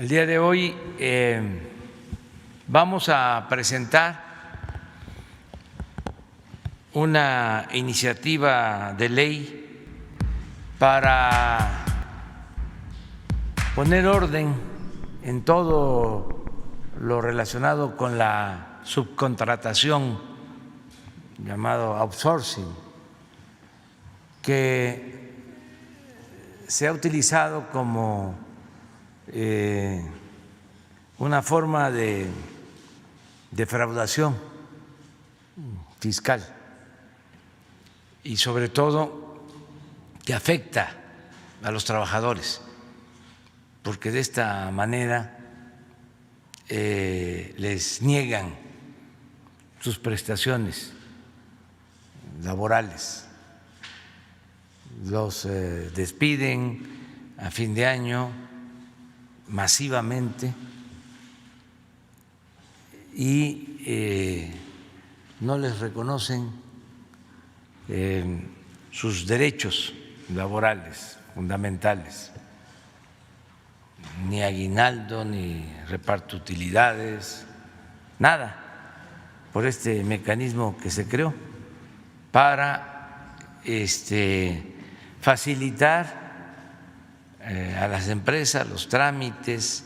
El día de hoy vamos a presentar una iniciativa de ley para poner orden en todo lo relacionado con la subcontratación, llamado outsourcing, que se ha utilizado como una forma de defraudación fiscal y sobre todo que afecta a los trabajadores, porque de esta manera les niegan sus prestaciones laborales, los despiden a fin de año masivamente y no les reconocen sus derechos laborales fundamentales, ni aguinaldo, ni reparto de utilidades, nada, por este mecanismo que se creó para facilitar a las empresas los trámites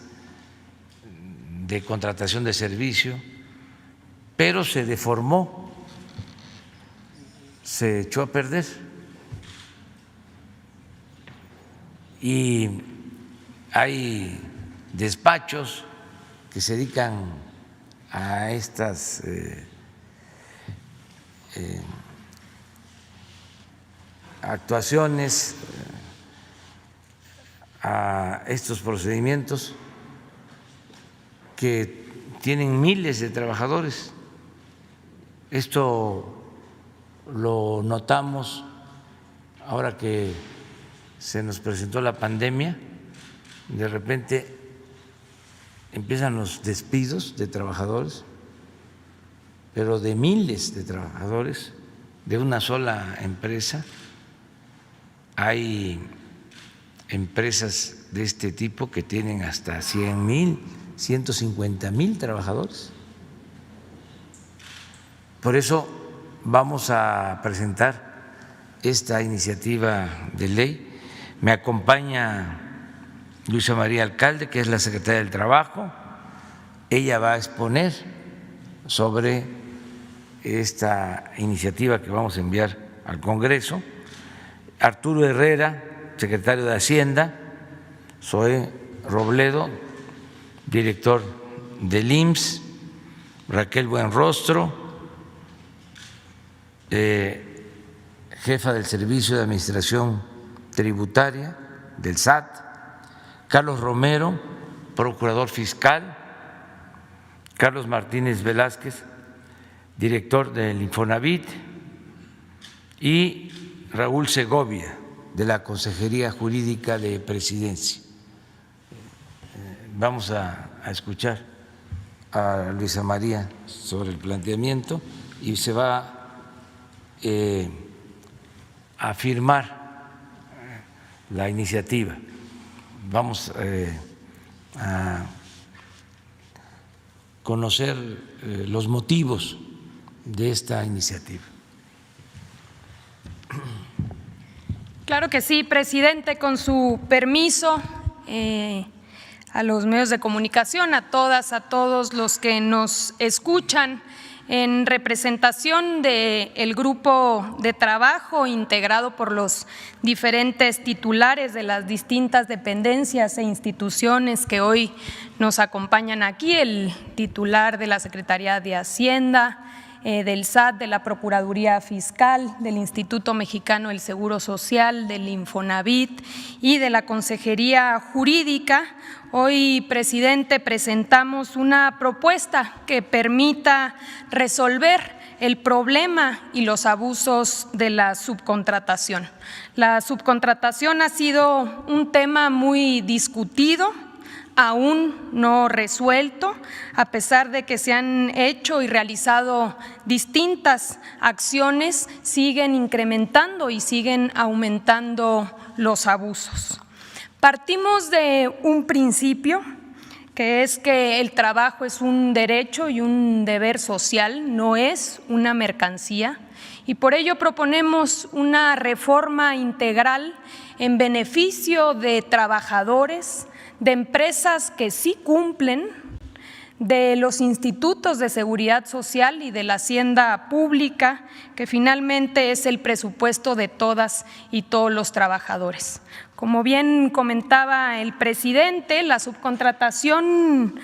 de contratación de servicio, pero se deformó, se echó a perder y hay despachos que se dedican a estas actuaciones, a estos procedimientos que tienen miles de trabajadores. Esto lo notamos ahora que se nos presentó la pandemia. De repente empiezan los despidos de trabajadores, pero de miles de trabajadores de una sola empresa. Hay empresas de este tipo que tienen hasta 100,000, 150,000 trabajadores. Por eso vamos a presentar esta iniciativa de ley. Me acompaña Luisa María Alcalde, que es la secretaria del Trabajo. Ella va a exponer sobre esta iniciativa que vamos a enviar al Congreso. Arturo Herrera, secretario de Hacienda. Zoé Robledo, director del IMSS. Raquel Buenrostro, jefa del Servicio de Administración Tributaria del SAT. Carlos Romero, procurador fiscal. Carlos Martínez Velázquez, director del Infonavit, y Raúl Segovia, de la Consejería Jurídica de Presidencia. Vamos a escuchar a Luisa María sobre el planteamiento y se va a firmar la iniciativa. Vamos a conocer los motivos de esta iniciativa. Claro que sí, presidente, con su permiso, a los medios de comunicación, a todas, a todos los que nos escuchan, en representación del grupo de trabajo integrado por los diferentes titulares de las distintas dependencias e instituciones que hoy nos acompañan aquí, el titular de la Secretaría de Hacienda, del SAT, de la Procuraduría Fiscal, del Instituto Mexicano del Seguro Social, del Infonavit y de la Consejería Jurídica. Hoy, presidente, presentamos una propuesta que permita resolver el problema y los abusos de la subcontratación. La subcontratación ha sido un tema muy discutido, aún no resuelto, a pesar de que se han hecho y realizado distintas acciones, siguen incrementando y siguen aumentando los abusos. Partimos de un principio que es que el trabajo es un derecho y un deber social, no es una mercancía, y por ello proponemos una reforma integral en beneficio de trabajadores, de empresas que sí cumplen, de los institutos de seguridad social y de la hacienda pública, que finalmente es el presupuesto de todas y todos los trabajadores. Como bien comentaba el presidente, la subcontratación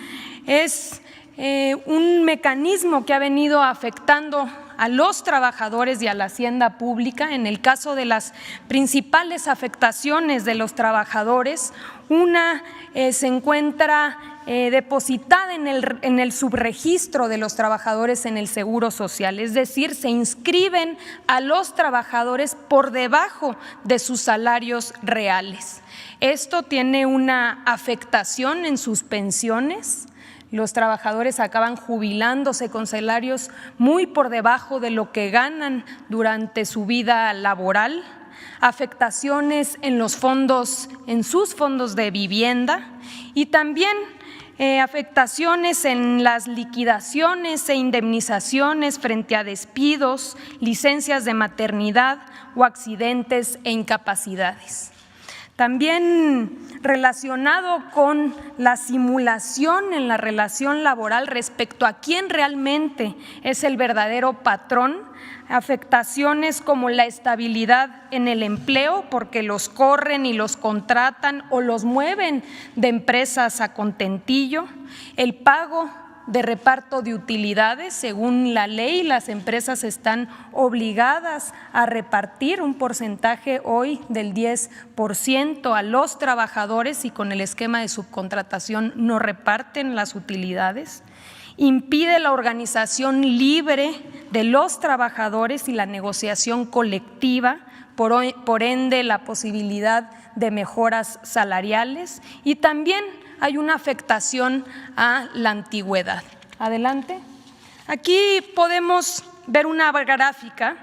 es un mecanismo que ha venido afectando a los trabajadores y a la hacienda pública. En el caso de las principales afectaciones de los trabajadores, una se encuentra depositada en el subregistro de los trabajadores en el Seguro Social, es decir, se inscriben a los trabajadores por debajo de sus salarios reales. Esto tiene una afectación en sus pensiones. Los trabajadores acaban jubilándose con salarios muy por debajo de lo que ganan durante su vida laboral, afectaciones en los fondos, en sus fondos de vivienda, y también afectaciones en las liquidaciones e indemnizaciones frente a despidos, licencias de maternidad o accidentes e incapacidades. También relacionado con la simulación en la relación laboral respecto a quién realmente es el verdadero patrón, afectaciones como la estabilidad en el empleo, porque los corren y los contratan o los mueven de empresas a contentillo, el pago de reparto de utilidades. Según la ley, las empresas están obligadas a repartir un porcentaje hoy del 10% a los trabajadores y con el esquema de subcontratación no reparten las utilidades. Impide la organización libre de los trabajadores y la negociación colectiva, por ende la posibilidad de mejoras salariales, y también hay una afectación a la antigüedad. Adelante. Aquí podemos ver una gráfica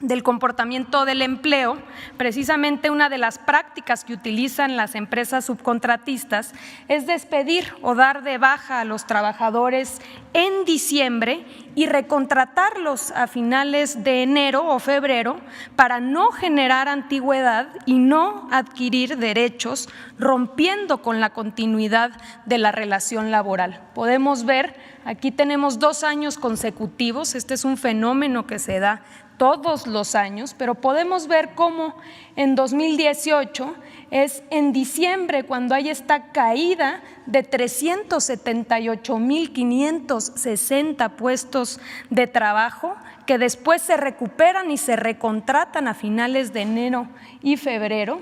del comportamiento del empleo. Precisamente una de las prácticas que utilizan las empresas subcontratistas es despedir o dar de baja a los trabajadores en diciembre y recontratarlos a finales de enero o febrero para no generar antigüedad y no adquirir derechos, rompiendo con la continuidad de la relación laboral. Podemos ver, aquí tenemos 2 años consecutivos, este es un fenómeno que se da todos los años, pero podemos ver cómo en 2018 es en diciembre cuando hay esta caída de 378,560 puestos de trabajo que después se recuperan y se recontratan a finales de enero y febrero,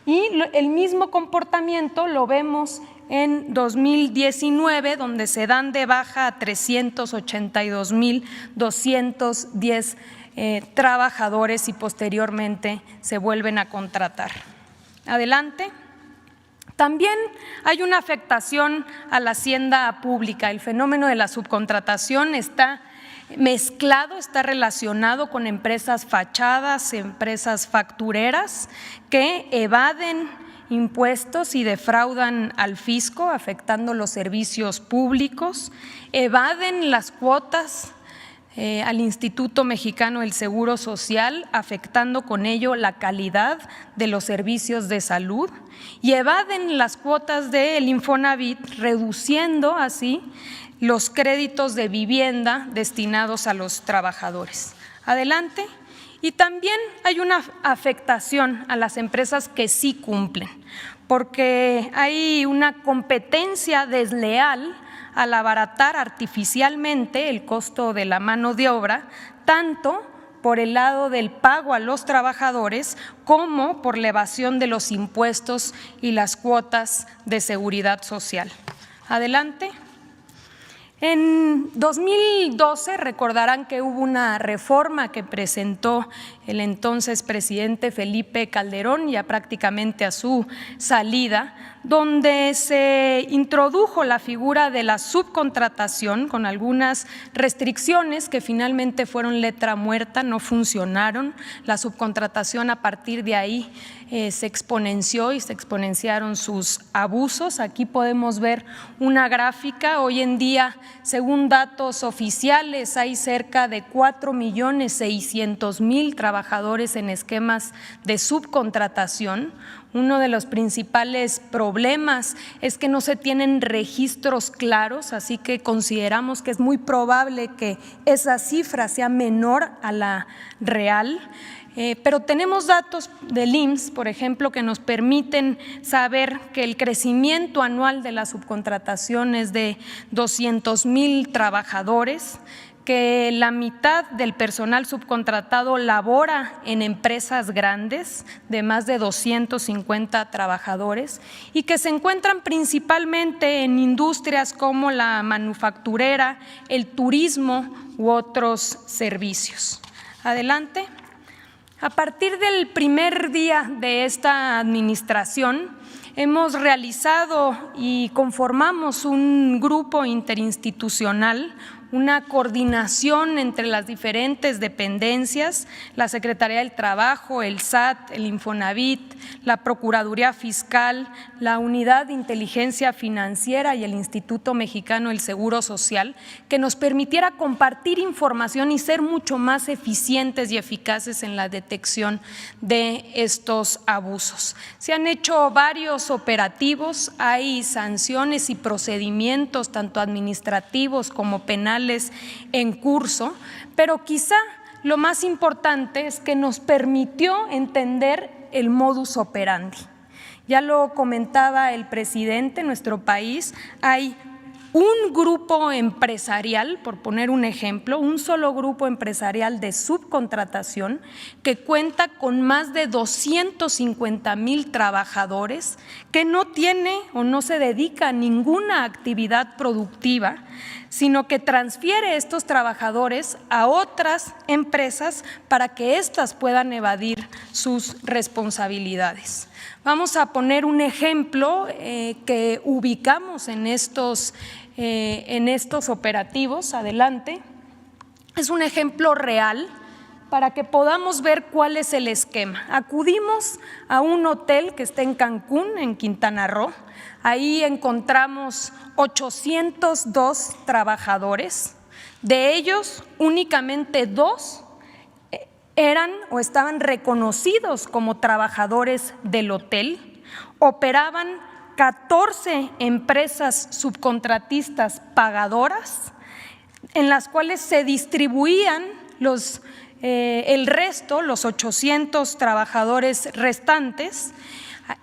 y el mismo comportamiento lo vemos en 2019, donde se dan de baja a 382,210 trabajadores y posteriormente se vuelven a contratar. Adelante. También hay una afectación a la hacienda pública. El fenómeno de la subcontratación está mezclado, está relacionado con empresas fachadas, empresas factureras que evaden impuestos y defraudan al fisco, afectando los servicios públicos, evaden las cuotas al Instituto Mexicano del Seguro Social, afectando con ello la calidad de los servicios de salud, y evaden las cuotas del Infonavit, reduciendo así los créditos de vivienda destinados a los trabajadores. Adelante. Y también hay una afectación a las empresas que sí cumplen, porque hay una competencia desleal al abaratar artificialmente el costo de la mano de obra, tanto por el lado del pago a los trabajadores como por la evasión de los impuestos y las cuotas de seguridad social. Adelante. En 2012 recordarán que hubo una reforma que presentó el entonces presidente Felipe Calderón, ya prácticamente a su salida, donde se introdujo la figura de la subcontratación con algunas restricciones que finalmente fueron letra muerta, no funcionaron. La subcontratación a partir de ahí se exponenció y se exponenciaron sus abusos. Aquí podemos ver una gráfica. Hoy en día, según datos oficiales, hay cerca de 4.600.000 trabajadores en esquemas de subcontratación. Uno de los principales problemas es que no se tienen registros claros, así que consideramos que es muy probable que esa cifra sea menor a la real. Pero tenemos datos del IMSS, por ejemplo, que nos permiten saber que el crecimiento anual de la subcontratación es de 200.000 trabajadores, que la mitad del personal subcontratado labora en empresas grandes de más de 250 trabajadores y que se encuentran principalmente en industrias como la manufacturera, el turismo u otros servicios. Adelante. A partir del primer día de esta administración, hemos realizado y conformamos un grupo interinstitucional, una coordinación entre las diferentes dependencias, la Secretaría del Trabajo, el SAT, el Infonavit, la Procuraduría Fiscal, la Unidad de Inteligencia Financiera y el Instituto Mexicano del Seguro Social, que nos permitiera compartir información y ser mucho más eficientes y eficaces en la detección de estos abusos. Se han hecho varios operativos, hay sanciones y procedimientos tanto administrativos como penales en curso, pero quizá lo más importante es que nos permitió entender el modus operandi. Ya lo comentaba el presidente, en nuestro país hay un grupo empresarial, por poner un ejemplo, un solo grupo empresarial de subcontratación que cuenta con más de 250,000 trabajadores, que no tiene o no se dedica a ninguna actividad productiva, sino que transfiere estos trabajadores a otras empresas para que éstas puedan evadir sus responsabilidades. Vamos a poner un ejemplo que ubicamos en estos operativos. Adelante. Es un ejemplo real para que podamos ver cuál es el esquema. Acudimos a un hotel que está en Cancún, en Quintana Roo. Ahí encontramos 802 trabajadores. De ellos, únicamente 2 eran o estaban reconocidos como trabajadores del hotel. Operaban 14 empresas subcontratistas pagadoras, en las cuales se distribuían el resto, los 800 trabajadores restantes.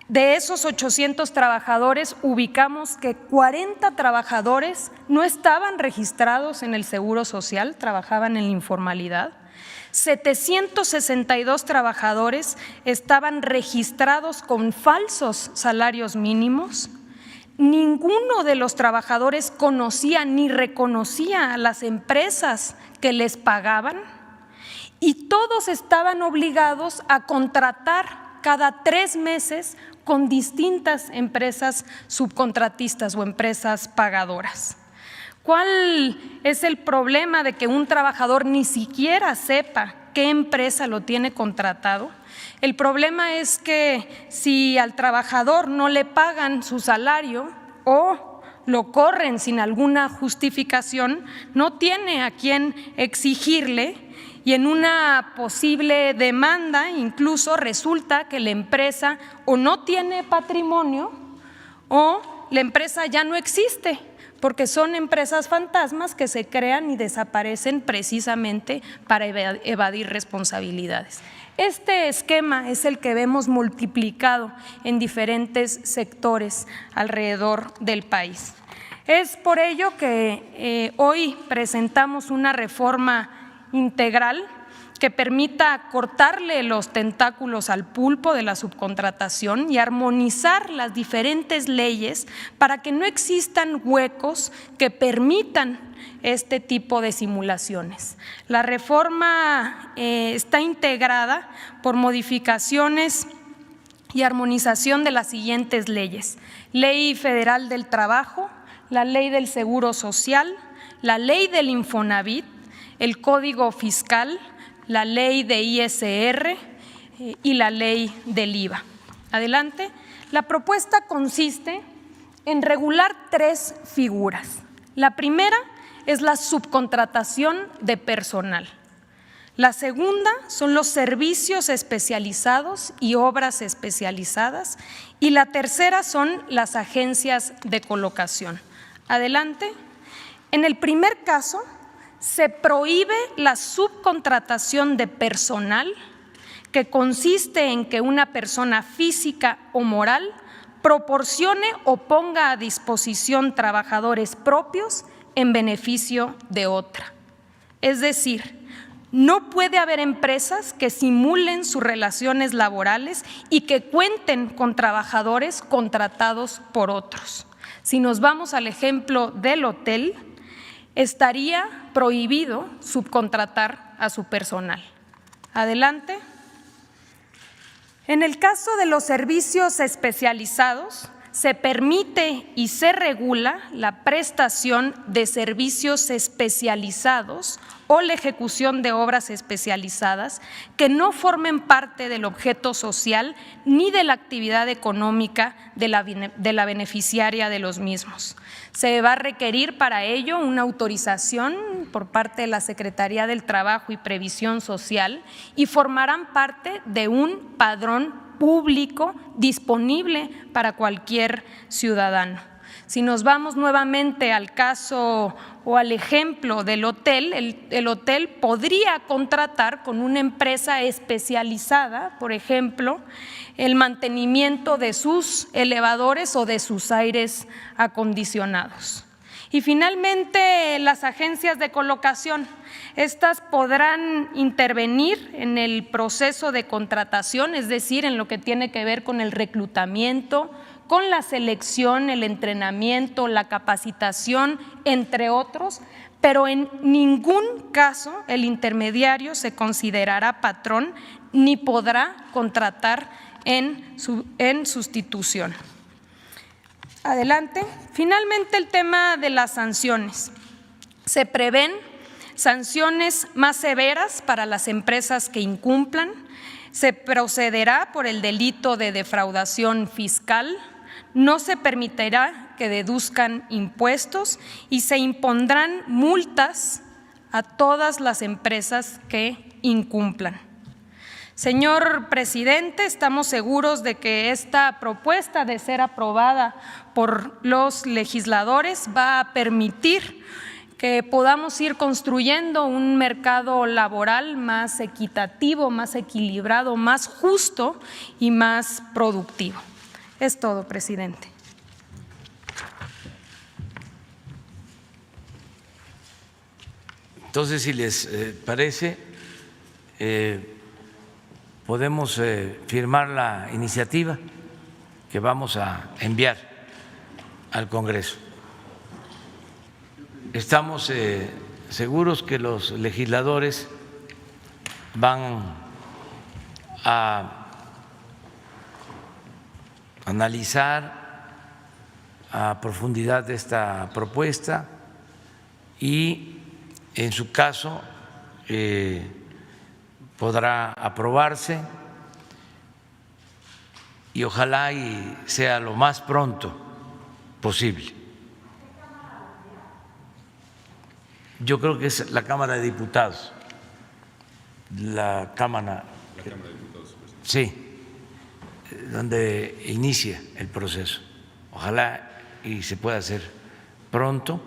De esos 800 trabajadores, ubicamos que 40 trabajadores no estaban registrados en el Seguro Social, trabajaban en la informalidad. 762 trabajadores estaban registrados con falsos salarios mínimos. Ninguno de los trabajadores conocía ni reconocía a las empresas que les pagaban y todos estaban obligados a contratar cada 3 meses con distintas empresas subcontratistas o empresas pagadoras. ¿Cuál es el problema de que un trabajador ni siquiera sepa qué empresa lo tiene contratado? El problema es que si al trabajador no le pagan su salario o lo corren sin alguna justificación, no tiene a quién exigirle. Y en una posible demanda incluso resulta que la empresa o no tiene patrimonio o la empresa ya no existe, porque son empresas fantasmas que se crean y desaparecen precisamente para evadir responsabilidades. Este esquema es el que vemos multiplicado en diferentes sectores alrededor del país. Es por ello que hoy presentamos una reforma integral que permita cortarle los tentáculos al pulpo de la subcontratación y armonizar las diferentes leyes para que no existan huecos que permitan este tipo de simulaciones. La reforma está integrada por modificaciones y armonización de las siguientes leyes: Ley Federal del Trabajo, la Ley del Seguro Social, la Ley del Infonavit, el Código Fiscal, la Ley de ISR y la Ley del IVA. Adelante. La propuesta consiste en regular 3 figuras. La primera es la subcontratación de personal. La segunda son los servicios especializados y obras especializadas. Y la tercera son las agencias de colocación. Adelante. En el primer caso, se prohíbe la subcontratación de personal, que consiste en que una persona física o moral proporcione o ponga a disposición trabajadores propios en beneficio de otra. Es decir, no puede haber empresas que simulen sus relaciones laborales y que cuenten con trabajadores contratados por otros. Si nos vamos al ejemplo del hotel, estaría prohibido subcontratar a su personal. Adelante. En el caso de los servicios especializados, se permite y se regula la prestación de servicios especializados o la ejecución de obras especializadas que no formen parte del objeto social ni de la actividad económica de la beneficiaria de los mismos. Se va a requerir para ello una autorización por parte de la Secretaría del Trabajo y Previsión Social y formarán parte de un padrón público disponible para cualquier ciudadano. Si nos vamos nuevamente al caso o al ejemplo del hotel, el hotel podría contratar con una empresa especializada, por ejemplo, el mantenimiento de sus elevadores o de sus aires acondicionados. Y finalmente, las agencias de colocación. Estas podrán intervenir en el proceso de contratación, es decir, en lo que tiene que ver con el reclutamiento, con la selección, el entrenamiento, la capacitación, entre otros, pero en ningún caso el intermediario se considerará patrón ni podrá contratar en sustitución. Adelante. Finalmente, el tema de las sanciones. Se prevén sanciones más severas para las empresas que incumplan. Se procederá por el delito de defraudación fiscal. No se permitirá que deduzcan impuestos y se impondrán multas a todas las empresas que incumplan. Señor presidente, estamos seguros de que esta propuesta, de ser aprobada por los legisladores, va a permitir que podamos ir construyendo un mercado laboral más equitativo, más equilibrado, más justo y más productivo. Es todo, presidente. Entonces, si les parece, podemos firmar la iniciativa que vamos a enviar al Congreso. Estamos seguros que los legisladores van a analizar a profundidad esta propuesta y, en su caso, podrá aprobarse y ojalá y sea lo más pronto posible. Yo creo que es la Cámara de Diputados. La Cámara de Diputados. Sí, donde inicia el proceso. Ojalá y se pueda hacer pronto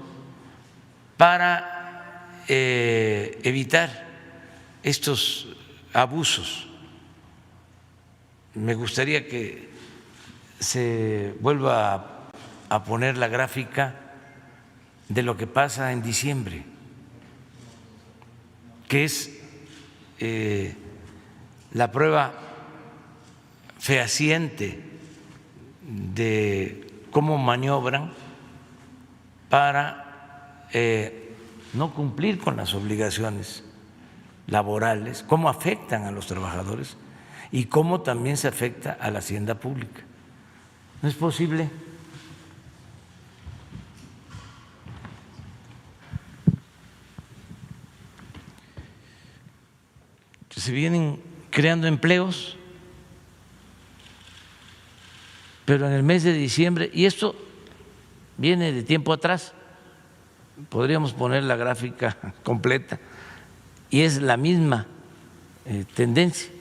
para evitar estos abusos. Me gustaría que se vuelva a poner la gráfica de lo que pasa en diciembre, que es la prueba fehaciente de cómo maniobran para no cumplir con las obligaciones laborales, cómo afectan a los trabajadores y cómo también se afecta a la hacienda pública. No es posible que se vienen creando empleos, pero en el mes de diciembre, y esto viene de tiempo atrás, podríamos poner la gráfica completa, y es la misma tendencia.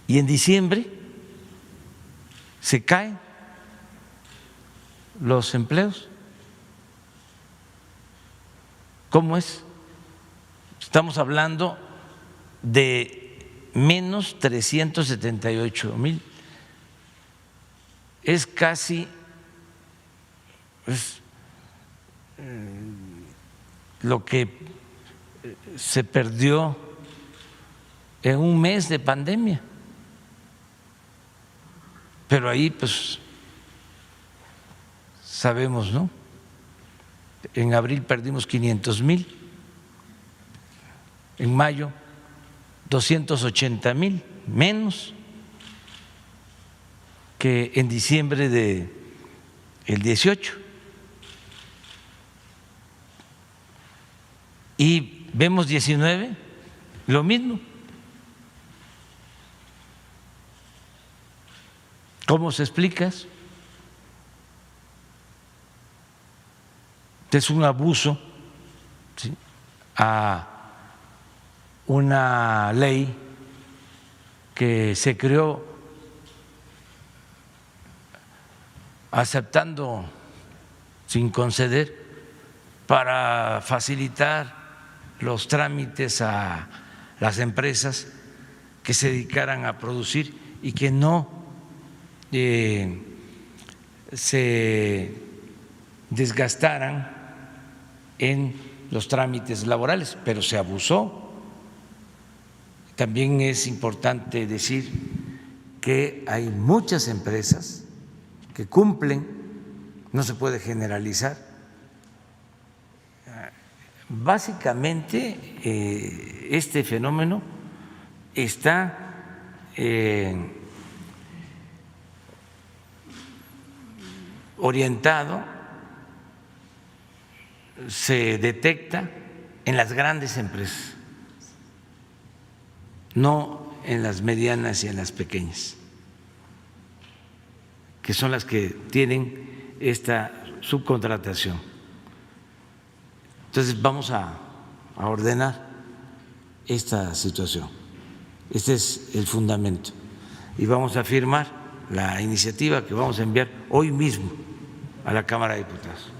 Y en diciembre se caen los empleos. ¿Cómo es? Estamos hablando de menos 378,000. Es casi lo que se perdió en un mes de pandemia. Pero ahí pues sabemos, ¿no? En abril perdimos 500,000, en mayo 280,000 menos que en diciembre del 18. Y vemos 19, lo mismo. ¿Cómo se explica eso? Es un abuso, ¿sí?, a una ley que se creó aceptando sin conceder para facilitar los trámites a las empresas que se dedicaran a producir y que no se desgastaran en los trámites laborales, pero se abusó. También es importante decir que hay muchas empresas que cumplen, no se puede generalizar. Básicamente, este fenómeno está orientado, se detecta en las grandes empresas, no en las medianas y en las pequeñas, que son las que tienen esta subcontratación. Entonces vamos a ordenar esta situación. Este es el fundamento. Y vamos a firmar la iniciativa que vamos a enviar hoy mismo a la Cámara de Diputados.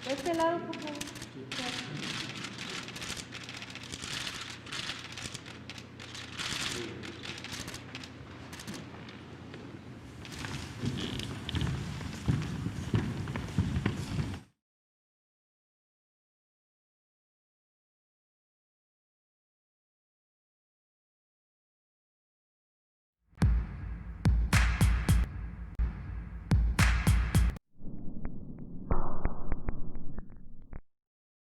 De este lado, por favor.